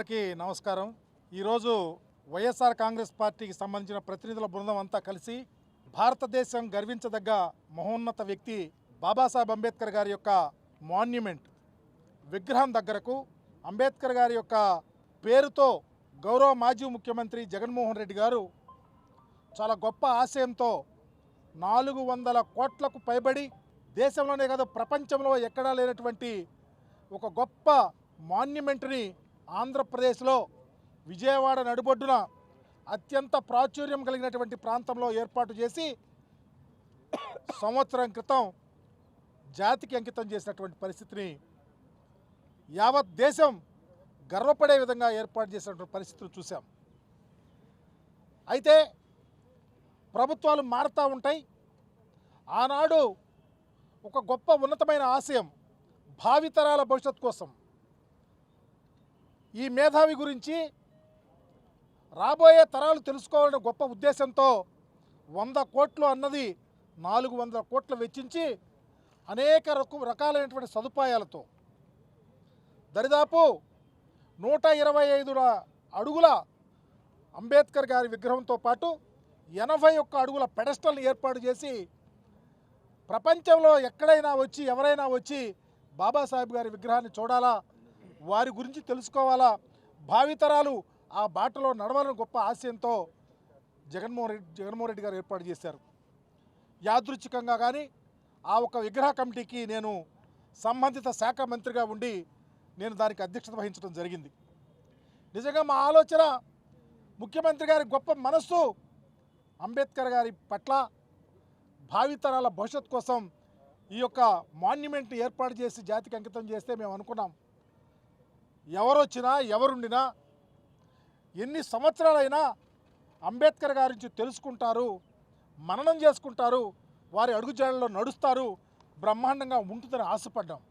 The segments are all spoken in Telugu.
అందరికీ నమస్కారం. ఈరోజు వైఎస్ఆర్ కాంగ్రెస్ పార్టీకి సంబంధించిన ప్రతినిధుల బృందం అంతా కలిసి భారతదేశం గర్వించదగ్గ మహోన్నత వ్యక్తి బాబాసాహెబ్ అంబేద్కర్ గారి యొక్క మాన్యుమెంట్ విగ్రహం దగ్గరకు అంబేద్కర్ గారి యొక్క పేరుతో గౌరవ మాజీ ముఖ్యమంత్రి జగన్మోహన్ రెడ్డి గారు చాలా గొప్ప ఆశయంతో 400 కోట్లకు పైబడి దేశంలోనే కాదు ప్రపంచంలో ఎక్కడా లేనటువంటి ఒక గొప్ప మాన్యుమెంట్ని ఆంధ్రప్రదేశ్లో విజయవాడ నడిబొడ్డున అత్యంత ప్రాచుర్యం కలిగినటువంటి ప్రాంతంలో ఏర్పాటు చేసి సంవత్సరం క్రితం జాతికి అంకితం చేసినటువంటి పరిస్థితిని యావత్ దేశం గర్వపడే విధంగా ఏర్పాటు చేసినటువంటి పరిస్థితులు చూసాం. అయితే ప్రభుత్వాలు మారుతూ ఉంటాయి. ఆనాడు ఒక గొప్ప ఉన్నతమైన ఆశయం భావితరాల భవిష్యత్తు కోసం ఈ మేధావి గురించి రాబోయే తరాలు తెలుసుకోవాలనే గొప్ప ఉద్దేశంతో 100 కోట్లు అన్నది 400 కోట్లు వెచ్చించి అనేక రకాలైనటువంటి సదుపాయాలతో దరిదాపు 125 అడుగుల అంబేద్కర్ గారి విగ్రహంతో పాటు 81 అడుగుల పెడస్టల్ని ఏర్పాటు చేసి ప్రపంచంలో ఎక్కడైనా వచ్చి ఎవరైనా వచ్చి బాబాసాహెబ్ గారి విగ్రహాన్ని చూడాలా, వారి గురించి తెలుసుకోవాలా, భావితరాలు ఆ బాటలో నడవాలని గొప్ప ఆశయంతో జగన్మోహన్ రెడ్డి గారు ఏర్పాటు చేశారు. యాదృచ్ఛికంగా కానీ ఆ ఒక విగ్రహ కమిటీకి నేను సంబంధిత శాఖ మంత్రిగా ఉండి నేను దానికి అధ్యక్షత వహించడం జరిగింది. నిజంగా మా ఆలోచన ముఖ్యమంత్రి గారి గొప్ప మనస్సు అంబేద్కర్ గారి పట్ల భావితరాల భవిష్యత్తు కోసం ఈ యొక్క మాన్యుమెంట్ని ఏర్పాటు చేసి జాతికి అంకితం చేస్తే మేము అనుకున్నాం, ఎవరొచ్చినా ఎవరుండినా ఎన్ని సంవత్సరాలైనా అంబేద్కర్ గారి నుంచి తెలుసుకుంటారు, మననం చేసుకుంటారు, వారి అడుగుజాడల్లో నడుస్తారు, బ్రహ్మాండంగా ఉంటుందని ఆశపడ్డాం.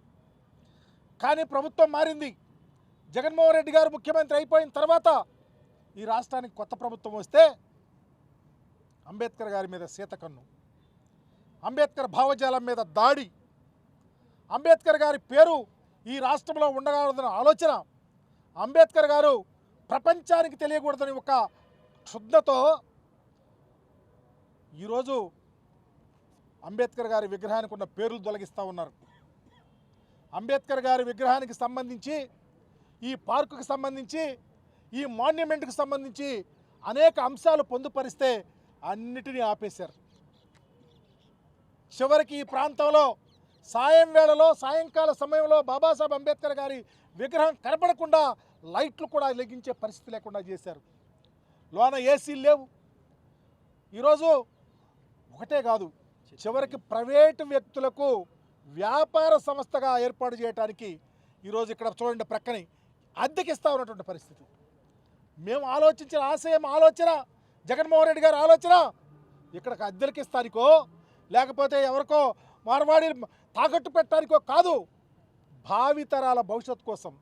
కానీ ప్రభుత్వం మారింది. జగన్మోహన్ రెడ్డి గారు ముఖ్యమంత్రి అయిపోయిన తర్వాత ఈ రాష్ట్రానికి కొత్త ప్రభుత్వం వస్తే అంబేద్కర్ గారి మీద సీతకన్ను, అంబేద్కర్ భావజాలం మీద దాడి, అంబేద్కర్ గారి పేరు ఈ రాష్ట్రంలో ఉండకూడదన్న ఆలోచన, అంబేద్కర్ గారు ప్రపంచానికి తెలియకూడదని ఒక క్షుద్ధతో ఈరోజు అంబేద్కర్ గారి విగ్రహానికి ఉన్న పేర్లు తొలగిస్తూ ఉన్నారు. అంబేద్కర్ గారి విగ్రహానికి సంబంధించి, ఈ పార్కుకి సంబంధించి, ఈ మాన్యుమెంట్కి సంబంధించి అనేక అంశాలు పొందుపరిస్తే అన్నిటినీ ఆపేశారు. చివరికి ఈ ప్రాంతంలో సాయంకాల సమయంలో బాబాసాహెబ్ అంబేద్కర్ గారి విగ్రహం కనపడకుండా లైట్లు కూడా వెలిగించే పరిస్థితి లేకుండా చేశారు. లోన ఏసీలు లేవు. ఈరోజు ఒకటే కాదు, చివరికి ప్రైవేటు వ్యక్తులకు వ్యాపార సంస్థగా ఏర్పాటు చేయడానికి ఈరోజు ఇక్కడ చూడండి ప్రక్కని అద్దెకిస్తూ ఉన్నటువంటి పరిస్థితి. మేము ఆలోచించిన ఆలోచన జగన్మోహన్ రెడ్డి గారి ఆలోచన ఇక్కడికి అద్దెలకిస్తానికో లేకపోతే ఎవరికో మార్వాడి తాకట్టు పెట్టడానికో కాదు, భావితరాల భవిష్యత్తు కోసం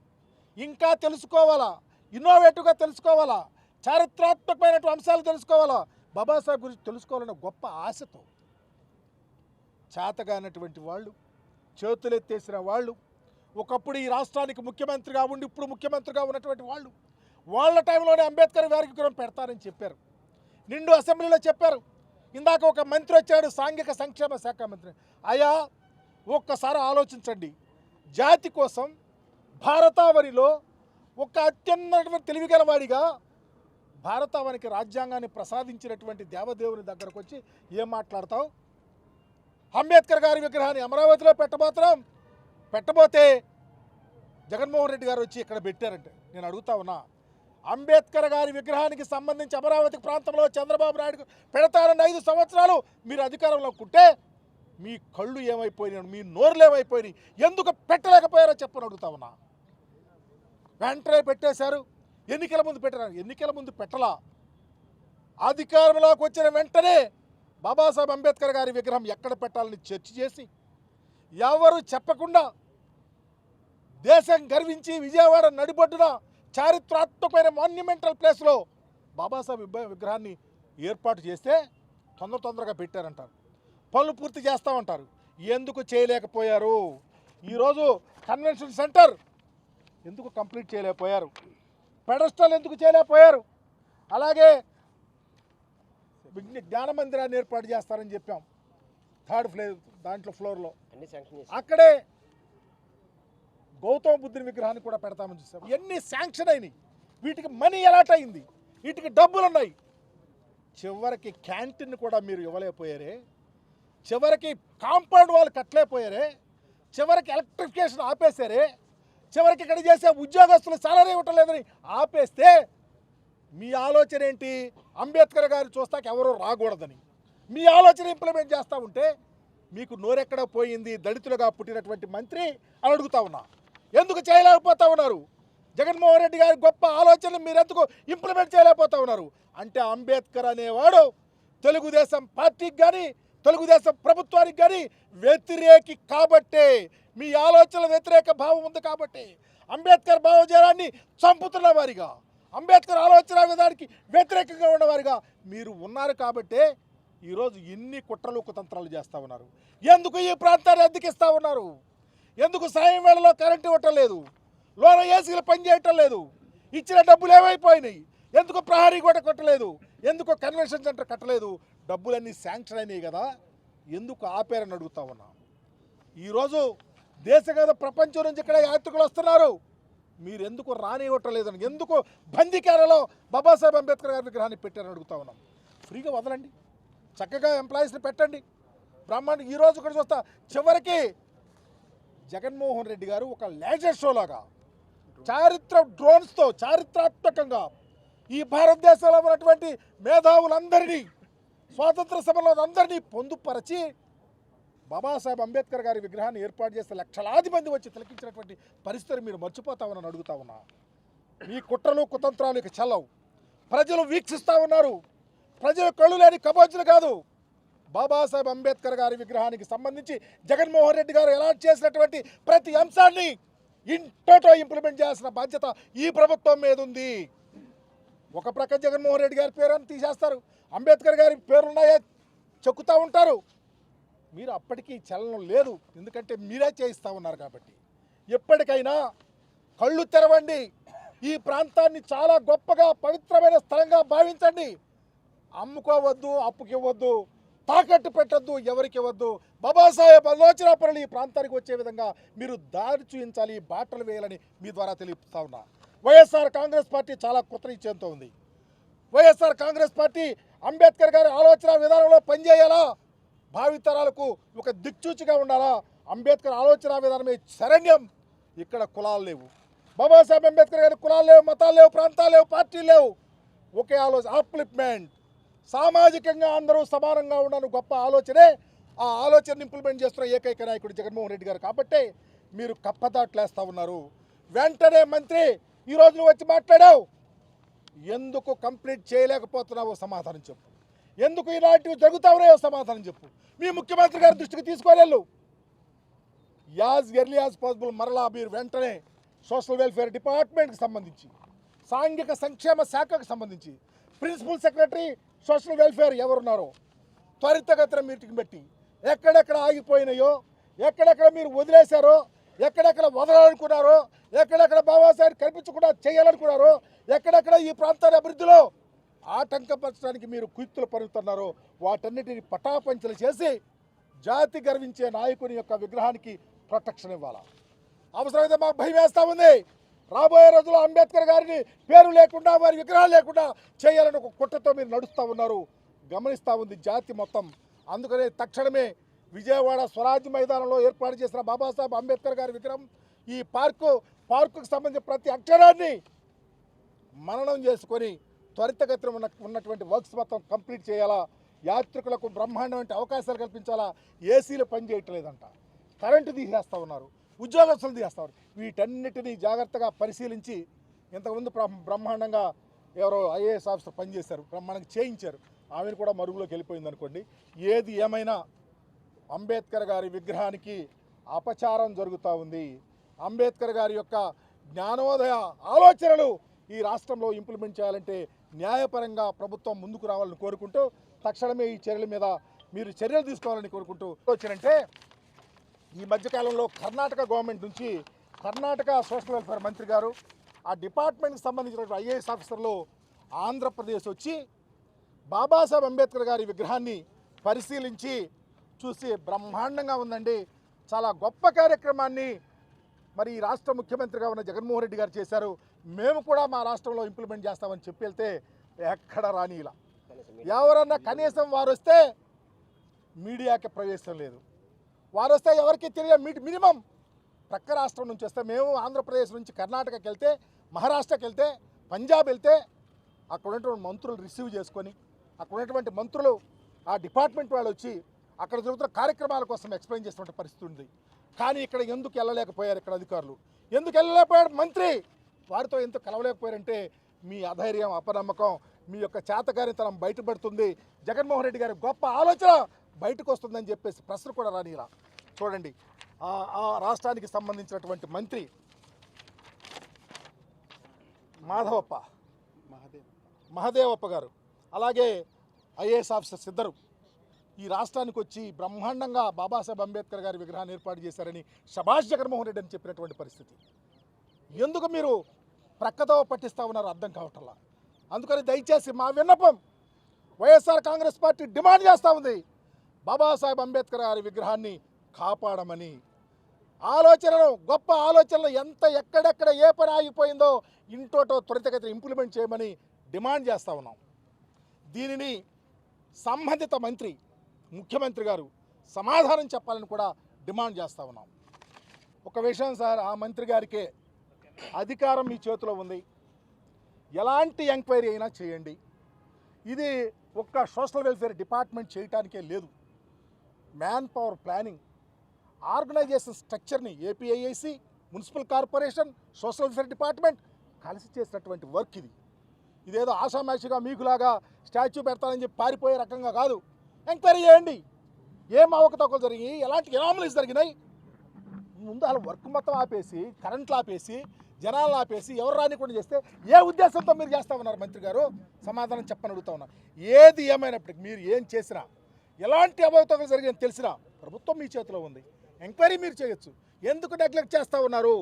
ఇంకా తెలుసుకోవాలా, ఇన్నోవేటివ్గా తెలుసుకోవాలా, చారిత్రాత్మకమైనటువంటి అంశాలు తెలుసుకోవాలా, బాబాసాహెబ్ గురించి తెలుసుకోవాలన్న గొప్ప ఆశతో చేతగానటువంటి వాళ్ళు, చేతులెత్తేసిన వాళ్ళు, ఒకప్పుడు ఈ రాష్ట్రానికి ముఖ్యమంత్రిగా ఉండి ఇప్పుడు ముఖ్యమంత్రిగా ఉన్నటువంటి వాళ్ళు, వాళ్ళ టైంలోనే అంబేద్కర్ గారికి విగ్రహం పెడతారని చెప్పారు. నిండు అసెంబ్లీలో చెప్పారు. ఇందాక ఒక మంత్రి వచ్చాడు, సాంఘిక సంక్షేమ శాఖ మంత్రి. అయ్యా ఒక్కసారి ఆలోచించండి, జాతి కోసం భారతావనిలో ఒక అత్యున్నత తెలివిగలవాడిగా భారతావనికి రాజ్యాంగాన్ని ప్రసాదించినటువంటి దేవదేవుని దగ్గరకు వచ్చి ఏం మాట్లాడతావు? అంబేద్కర్ గారి విగ్రహాన్ని అమరావతిలో పెట్టబోతే జగన్మోహన్ రెడ్డి గారు వచ్చి ఇక్కడ పెట్టారంటే నేను అడుగుతా ఉన్నా, అంబేద్కర్ గారి విగ్రహానికి సంబంధించి అమరావతి ప్రాంతంలో చంద్రబాబు నాయుడు పెడతారని 5 సంవత్సరాలు మీరు అధికారంలో ఉంటే మీ కళ్ళు ఏమైపోయినాయి, మీ నోరులు ఏమైపోయినాయి, ఎందుకు పెట్టలేకపోయారో చెప్పని అడుగుతా ఉన్నా. వెంటనే పెట్టేశారు. ఎన్నికల ముందు పెట్టారు. ఎన్నికల ముందు పెట్టలా, అధికారంలోకి వచ్చిన వెంటనే బాబాసాహెబ్ అంబేద్కర్ గారి విగ్రహం ఎక్కడ పెట్టాలని చర్చ చేసి ఎవరు చెప్పకుండా దేశం గర్వించి విజయవాడ నడిబొడ్డున చారిత్రాత్మకమైన మాన్యుమెంటల్ ప్లేస్లో బాబాసాహెబ్ విగ్రహాన్ని ఏర్పాటు చేస్తే తొందరగా పెట్టారంటారు, పనులు పూర్తి చేస్తామంటారు. ఎందుకు చేయలేకపోయారు? ఈరోజు కన్వెన్షన్ సెంటర్ ఎందుకు కంప్లీట్ చేయలేకపోయారు? పెడస్టల్ ఎందుకు చేయలేకపోయారు? అలాగే జ్ఞాన మందిరాన్ని ఏర్పాటు చేస్తారని చెప్పాం, 3rd ఫ్లోర్లో అక్కడే గౌతమ బుద్ధుని విగ్రహాన్ని కూడా పెడతామని చూసాం. ఎన్ని శాంక్షన్ అయినాయి, వీటికి మనీ ఎలాట్ అయింది, వీటికి డబ్బులు ఉన్నాయి. చివరికి క్యాంటీన్ కూడా మీరు ఇవ్వలేకపోయారే, చివరికి కాంపౌండ్ వాళ్ళు కట్టలేకపోయారే, చివరికి ఎలక్ట్రిఫికేషన్ ఆపేశారే, చివరికి ఇక్కడ చేసే ఉద్యోగస్తులు సాలరీ ఇవ్వటం లేదని ఆపేస్తే మీ ఆలోచన ఏంటి? అంబేద్కర్ గారు చూస్తాక ఎవరూ రాకూడదని మీ ఆలోచన ఇంప్లిమెంట్ చేస్తూ ఉంటే మీకు నోరెక్కడ పోయింది? దళితులుగా పుట్టినటువంటి మంత్రి అని అడుగుతా ఉన్నా. ఎందుకు చేయలేకపోతా ఉన్నారు? జగన్మోహన్ రెడ్డి గారి గొప్ప ఆలోచనలు మీరు ఎందుకు ఇంప్లిమెంట్ చేయలేకపోతా ఉన్నారు? అంటే అంబేద్కర్ అనేవాడు తెలుగుదేశం పార్టీకి కానీ తెలుగుదేశం ప్రభుత్వానికి కానీ వ్యతిరేకి కాబట్టే, మీ ఆలోచనల వ్యతిరేక భావం ఉంది కాబట్టి, అంబేద్కర్ భావజాలాన్ని చంపుతున్న వారిగా, అంబేద్కర్ ఆలోచన విధానానికి వ్యతిరేకంగా ఉన్నవారిగా మీరు ఉన్నారు కాబట్టే ఈరోజు ఇన్ని కుట్రలు కుతంత్రాలు చేస్తూ ఉన్నారు. ఎందుకు ఈ ప్రాంతాన్ని అద్దెకిస్తూ ఉన్నారు? ఎందుకు సాయం వేళలో కరెంటు ఇవ్వటం లేదు? లోన ఏసీలు పనిచేయటం లేదు? ఇచ్చిన డబ్బులు ఏమైపోయినాయి? ఎందుకు ప్రహరీ కూడా కట్టలేదు? ఎందుకు కన్వెన్షన్ సెంటర్ కట్టలేదు? డబ్బులన్నీ శాంక్షన్ అయినాయి కదా, ఎందుకు ఆపారని అడుగుతా ఉన్నా. ఈరోజు దేశగత ప్రపంచం నుంచి ఇక్కడ యాత్రికులు వస్తున్నారు, మీరు ఎందుకు రానివ్వటం లేదని, ఎందుకు బందీకారలో బాబాసాహెబ్ అంబేద్కర్ గారి విగ్రహాన్ని పెట్టారని అడుగుతా ఉన్నాం. ఫ్రీగా వదలండి, చక్కగా ఎంప్లాయీస్ని పెట్టండి, బ్రహ్మాండ. ఈరోజు ఇక్కడ చూస్తా చివరికి జగన్మోహన్ రెడ్డి గారు ఒక లేజర్ షో లాగా డ్రోన్స్తో చారిత్రాత్మకంగా ఈ భారతదేశంలో ఉన్నటువంటి మేధావులందరినీ, స్వాతంత్ర సమరంలో అందరినీ పొందుపరచి బాబాసాహెబ్ అంబేద్కర్ గారి విగ్రహాన్ని ఏర్పాటు చేస్తే లక్షలాది మంది వచ్చి తిలకించినటువంటి పరిస్థితిని మీరు మర్చిపోతామని అడుగుతా ఉన్నా. మీ కుట్రలు కుతంత్రాలు ఇక చల్లవు. ప్రజలు వీక్షిస్తూ ఉన్నారు. ప్రజలు కళ్ళు లేని కబోజులు కాదు. బాబాసాహెబ్ అంబేద్కర్ గారి విగ్రహానికి సంబంధించి జగన్మోహన్ రెడ్డి గారు అలాట్ చేసినటువంటి ప్రతి అంశాన్ని ఇంటోటో ఇంప్లిమెంట్ చేయాల్సిన బాధ్యత ఈ ప్రభుత్వం మీద ఉంది. ఒక ప్రక్క జగన్మోహన్ రెడ్డి గారి పేరుని తీసేస్తారు, అంబేద్కర్ గారి పేరున్నాయే చెక్కుతూ ఉంటారు. మీరు అప్పటికీ చలనం లేదు, ఎందుకంటే మీరే చేయిస్తూ ఉన్నారు కాబట్టి. ఎప్పటికైనా కళ్ళు తెరవండి, ఈ ప్రాంతాన్ని చాలా గొప్పగా పవిత్రమైన స్థలంగా భావించండి. అమ్ముకోవద్దు, అప్పుకివ్వద్దు, తాకట్టు పెట్టద్దు, ఎవరికి ఇవ్వద్దు. బాబాసాహెబ్ ఆలోచన పనులు ఈ ప్రాంతానికి వచ్చే విధంగా మీరు దారి చూపించాలి, బాటలు వేయాలని మీ ద్వారా తెలియజేస్తా ఉన్నా. వైఎస్ఆర్ కాంగ్రెస్ పార్టీ చాలా కృతనిశ్చయంతో ఉంది. వైఎస్ఆర్ కాంగ్రెస్ పార్టీ అంబేద్కర్ గారి ఆలోచన విధానంలో పనిచేయాలా, భావితరాలకు ఒక దిక్చూచిగా ఉండాలా. అంబేద్కర్ ఆలోచన విధానమే శరణ్యం. ఇక్కడ కులాలు లేవు, బాబాసాహెబ్ అంబేద్కర్ గారి కులాలు లేవు, మతాలు లేవు, ప్రాంతాలు లేవు, పార్టీలు లేవు. ఒకే ఆలోచన, అప్లిప్మెంట్, సామాజికంగా అందరూ సమానంగా ఉండని గొప్ప ఆలోచనే. ఆ ఆలోచనను ఇంప్లిమెంట్ చేస్తున్న ఏకైక నాయకుడు జగన్మోహన్ రెడ్డి గారు కాబట్టే మీరు కప్పదాట్లేస్తూ ఉన్నారు. వెంటనే మంత్రి ఈరోజు నువ్వు వచ్చి మాట్లాడావు, ఎందుకు కంప్లీట్ చేయలేకపోతున్నావో సమాధానం చెప్పు. ఎందుకు ఇలాంటివి జరుగుతా ఉన్నాయో సమాధానం చెప్పు. మీ ముఖ్యమంత్రి గారి దృష్టికి తీసుకోలేళ్ళు. యాజ్ ఎర్లీ యాజ్ పాసిబుల్ మరలా మీరు వెంటనే సోషల్ వెల్ఫేర్ డిపార్ట్మెంట్కి సంబంధించి, సాంఘిక సంక్షేమ శాఖకు సంబంధించి ప్రిన్సిపల్ సెక్రటరీ సోషల్ వెల్ఫేర్ ఎవరున్నారో త్వరితగతిన మీటింగ్ పెట్టి ఎక్కడెక్కడ ఆగిపోయినాయో, ఎక్కడెక్కడ మీరు వదిలేశారో, ఎక్కడెక్కడ వదలాలనుకున్నారో, ఎక్కడెక్కడ బాబాసాహెబ్ కల్పించకుండా చేయాలనుకున్నారో, ఎక్కడెక్కడ ఈ ప్రాంతాల అభివృద్ధిలో ఆటంకపరచడానికి మీరు కుయుక్తులు పరుగుతున్నారో వాటన్నిటిని పటాపంచలు చేసి జాతి గర్వించే నాయకుని యొక్క విగ్రహానికి ప్రొటెక్షన్ ఇవ్వాలా. అవసరమైతే మాకు భయం వేస్తూ ఉంది. రాబోయే రోజుల్లో అంబేద్కర్ గారిని పేరు లేకుండా, వారి విగ్రహాలు లేకుండా చేయాలని ఒక కుట్రతో మీరు నడుస్తూ ఉన్నారు, గమనిస్తూ ఉంది జాతి మొత్తం. అందుకనే తక్షణమే విజయవాడ స్వరాజ్య మైదానంలో ఏర్పాటు చేసిన బాబాసాహెబ్ అంబేద్కర్ గారి విగ్రహం, ఈ పార్కుకు సంబంధించిన ప్రతి అక్షరాన్ని మననం చేసుకొని త్వరితగతిన ఉన్నటువంటి వర్క్స్ మొత్తం కంప్లీట్ చేయాలా. యాత్రికులకు బ్రహ్మాండమైన అవకాశాలు కల్పించాలా. ఏసీలు పనిచేయట్లేదంట, కరెంటు తీసేస్తూ ఉన్నారు, ఉద్యోగస్తులు తీసేస్తూ ఉన్నారు. వీటన్నిటినీ జాగ్రత్తగా పరిశీలించి, ఇంతకుముందు బ్రహ్మాండంగా ఎవరో ఐఏఎస్ ఆఫీసర్ పనిచేశారు, బ్రహ్మాండంగా చేయించారు, ఆమెను కూడా మరుగులోకి వెళ్ళిపోయింది అనుకోండి. ఏది ఏమైనా అంబేద్కర్ గారి విగ్రహానికి అపచారం జరుగుతూ ఉంది. అంబేద్కర్ గారి యొక్క జ్ఞానోదయ ఆలోచనలు ఈ రాష్ట్రంలో ఇంప్లిమెంట్ చేయాలంటే న్యాయపరంగా ప్రభుత్వం ముందుకు రావాలని కోరుకుంటూ, తక్షణమే ఈ చర్యల మీద మీరు చర్యలు తీసుకోవాలని కోరుకుంటూ వచ్చారంటే, ఈ మధ్యకాలంలో కర్ణాటక గవర్నమెంట్ నుంచి కర్ణాటక సోషల్ వెల్ఫేర్ మంత్రి గారు, ఆ డిపార్ట్మెంట్కి సంబంధించినటువంటి ఐఏఎస్ ఆఫీసర్లు ఆంధ్రప్రదేశ్ వచ్చి బాబాసాహెబ్ అంబేద్కర్ గారి విగ్రహాన్ని పరిశీలించి చూసి బ్రహ్మాండంగా ఉందండి, చాలా గొప్ప కార్యక్రమాన్ని మరి ఈ రాష్ట్ర ముఖ్యమంత్రిగా ఉన్న జగన్మోహన్ రెడ్డి గారు చేశారు, మేము కూడా మా రాష్ట్రంలో ఇంప్లిమెంట్ చేస్తామని చెప్పి వెళ్తే ఎక్కడ రానిలా. ఎవరన్నా కనీసం వారు వస్తే మీడియాకి ప్రవేశం లేదు, వారు వస్తే ఎవరికి తెలియదు. మినిమం ప్రక్క రాష్ట్రం నుంచి వస్తే, మేము ఆంధ్రప్రదేశ్ నుంచి కర్ణాటకకి వెళ్తే, మహారాష్ట్రకి వెళ్తే, పంజాబ్ వెళ్తే అక్కడ ఉన్నటువంటి మంత్రులు రిసీవ్ చేసుకొని, అక్కడ ఉన్నటువంటి మంత్రులు ఆ డిపార్ట్మెంట్ వాళ్ళు వచ్చి అక్కడ జరుగుతున్న కార్యక్రమాల కోసం ఎక్స్ప్లెయిన్ చేసినటువంటి పరిస్థితి ఉంది. కానీ ఇక్కడ ఎందుకు వెళ్ళలేకపోయారు ఇక్కడ అధికారులు, ఎందుకు వెళ్ళలేకపోయాడు మంత్రి, వారితో ఎందుకు కలవలేకపోయారంటే మీ అధైర్యం, అపనమ్మకం, మీ యొక్క చేతకారితనం బయటపడుతుంది, జగన్మోహన్ రెడ్డి గారి గొప్ప ఆలోచన బయటకు వస్తుందని చెప్పేసి ప్రశ్న కూడా రానిలా. చూడండి, ఆ రాష్ట్రానికి సంబంధించినటువంటి మంత్రి మహదేవప్ప గారు, అలాగే ఐఏఎస్ ఆఫీసర్స్ ఇద్దరు ఈ రాష్ట్రానికి వచ్చి బ్రహ్మాండంగా బాబాసాహెబ్ అంబేద్కర్ గారి విగ్రహాన్ని ఏర్పాటు చేశారని శభాష్ జగన్మోహన్ రెడ్డి అని చెప్పినటువంటి పరిస్థితి. ఎందుకు మీరు ప్రక్కతో పట్టిస్తూ ఉన్నారో అర్థం కావట్లా. అందుకని దయచేసి మా విన్నపం, వైఎస్ఆర్ కాంగ్రెస్ పార్టీ డిమాండ్ చేస్తూ ఉంది, బాబాసాహెబ్ అంబేద్కర్ గారి విగ్రహాన్ని కాపాడమని. ఆలోచనలు, గొప్ప ఆలోచనలు ఎక్కడెక్కడ ఏ పని ఆగిపోయిందో ఇంటోటో త్వరితగతిన ఇంప్లిమెంట్ చేయమని డిమాండ్ చేస్తూ ఉన్నాం. దీనిని సంబంధిత మంత్రి, ముఖ్యమంత్రి గారు సమాధానం చెప్పాలని కూడా డిమాండ్ చేస్తూ ఉన్నాం. ఒక విషయం సార్, ఆ మంత్రి గారికే అధికారం మీ చేతిలో ఉంది, ఎలాంటి ఎంక్వైరీ అయినా చేయండి. ఇది ఒక్క సోషల్ వెల్ఫేర్ డిపార్ట్మెంట్ చేయటానికే లేదు, మ్యాన్ పవర్ ప్లానింగ్, ఆర్గనైజేషన్ స్ట్రక్చర్ని APIIC, municipal corporation, social welfare department కలిసి చేసినటువంటి వర్క్ ఇది. ఇదేదో ఆషామాషిగా మీకులాగా స్టాచ్యూ పెడతానని చెప్పి పారిపోయే రకంగా కాదు. ఎంక్వైరీ చేయండి, ఏం అవకతవకలు జరిగినాయి, ఎలాంటి ఎనామలీస్ జరిగినాయి. ముందు అలా వర్క్ మొత్తం ఆపేసి, కరెంట్లు ఆపేసి, జనాలను ఆపేసి, ఎవరు రానికుండా చేస్తే ఏ ఉద్దేశంతో మీరు చేస్తూ ఉన్నారు మంత్రి గారు? సమాధానం చెప్పని అడుగుతా ఉన్నారు. ఏది ఏమైనప్పటికీ మీరు ఏం చేసినా, ఎలాంటి అవకతవకలు జరిగిందని తెలిసినా ప్రభుత్వం మీ చేతిలో ఉంది, ఎంక్వైరీ మీరు చేయొచ్చు. ఎందుకు నెగ్లెక్ట్ చేస్తూ ఉన్నారు?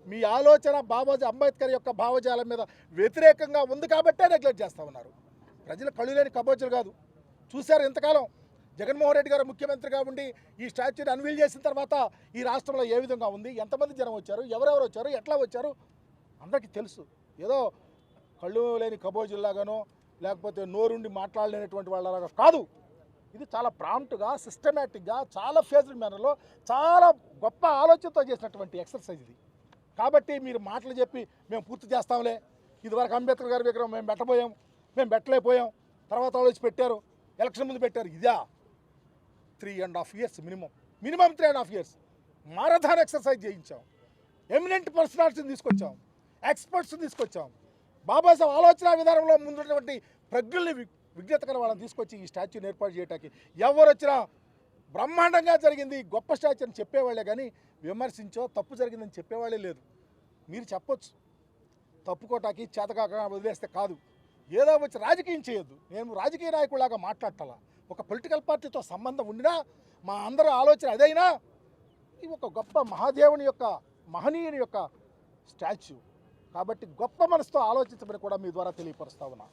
మీ ఆలోచన బాబాజీ అంబేద్కర్ యొక్క భావజాలం మీద వ్యతిరేకంగా ఉంది కాబట్టే నెగ్లెక్ట్ చేస్తూ ఉన్నారు. ప్రజలు కళ్ళు లేని కబోజులు కాదు. చూశారు ఇంతకాలం జగన్మోహన్ రెడ్డి గారు ముఖ్యమంత్రిగా ఉండి ఈ స్టాచ్యూని అన్వీల్ చేసిన తర్వాత ఈ రాష్ట్రంలో ఏ విధంగా ఉంది, ఎంతమంది జనం వచ్చారు, ఎవరెవరు వచ్చారు, ఎట్లా వచ్చారు అందరికీ తెలుసు. ఏదో కళ్ళు లేని కబోజుల్లాగానో లేకపోతే నోరుండి మాట్లాడలేనటువంటి వాళ్ళలాగా కాదు. ఇది చాలా ప్రాంప్ట్గా, సిస్టమేటిక్గా, చాలా ఫేజ్డ్ మేనర్లో, చాలా గొప్ప ఆలోచనతో చేసినటువంటి ఎక్సర్సైజ్ ఇది. కాబట్టి మీరు మాటలు చెప్పి మేము పూర్తి చేస్తాంలే, ఇదివరకు అంబేద్కర్ గారి విగ్రహం మేము పెట్టలేకపోయాం, తర్వాత వాళ్ళు వచ్చి పెట్టారు, ఎలక్షన్ ముందు పెట్టారు. ఇదా 3.5 years minimum 3.5 years marathon exercise చేయించాం, ఎమినెంట్ పర్సనాలిటీని తీసుకొచ్చాం, ఎక్స్పర్ట్స్ని తీసుకొచ్చాం, బాబాసాహెబ్ ఆలోచన విధానంలో ముందున్నటువంటి ప్రజ్ఞల్ని, విజ్ఞత కల వాళ్ళని తీసుకొచ్చి ఈ స్టాచ్యూని ఏర్పాటు చేయడానికి ఎవరు వచ్చినా బ్రహ్మాండంగా జరిగింది, గొప్ప స్టాచ్యూ అని చెప్పేవాళ్ళే కానీ విమర్శించో తప్పు జరిగిందని చెప్పేవాళ్ళే లేదు. మీరు చెప్పొచ్చు, తప్పుకోటానికి చేతకాక వదిలేస్తే కాదు, ఏదో వచ్చి రాజకీయం చేయొద్దు. నేను రాజకీయ నాయకుడిలాగా మాట్లాడాల, ఒక పొలిటికల్ పార్టీతో సంబంధం ఉండినా మా అందరూ ఆలోచన అదైనా ఇది ఒక గొప్ప మహాదేవుని యొక్క, మహనీయుని యొక్క స్టాచ్యూ కాబట్టి గొప్ప మనసుతో ఆలోచించమని కూడా మీ ద్వారా తెలియపరుస్తా ఉన్నా.